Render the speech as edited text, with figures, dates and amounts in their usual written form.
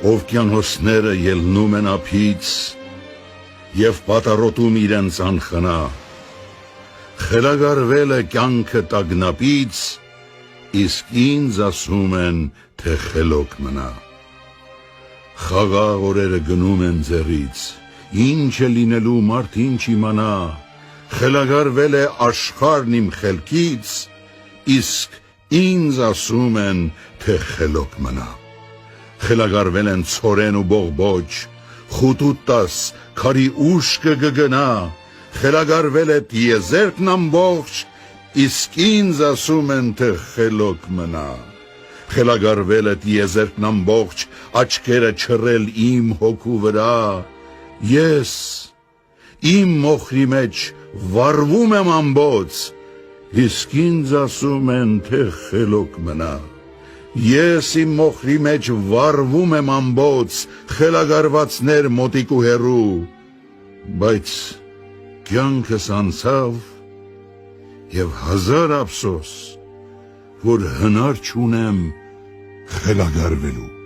ով կյանոցները ելնում են ափից և պատառոտում իրենց անխնա, խելագարվել է կյանքը տագնապից, իսկ ինձ ասում են, թե խելոք մնա։ Խաղաղ օրերը գնում են ձեռից, ինչ է լինելու մարդ ինչ իմանա, խելագարվել է աշխարհն իմ խելքից, իսկ ինձ ասում են, թե խելոք մնա։ Խելագարվել են ցորեն ու բողբոջ, խուտուտաս քարի ուշքը գգնա, խելագարվել է տիեզերքն ամբողջ, իսկ ինձ ասում են, թե խելոք մնա։ Խելագարվել է տիեզերքն ամբողջ, աչքերը չռել իմ հոգու վրա, ես իմ մոխրի մեջ վառվում եմ ամբոց, իսկ ինձ ասում են, թե խելոք մնա։ Ես իմ մոխրի մեջ վառվում եմ ամբոց, խելագարվածներ մոտիկ ու հեռու, բայց կյանքս անցավ և հազար ափսոս, որ հնար չունեմ խելագարվելու։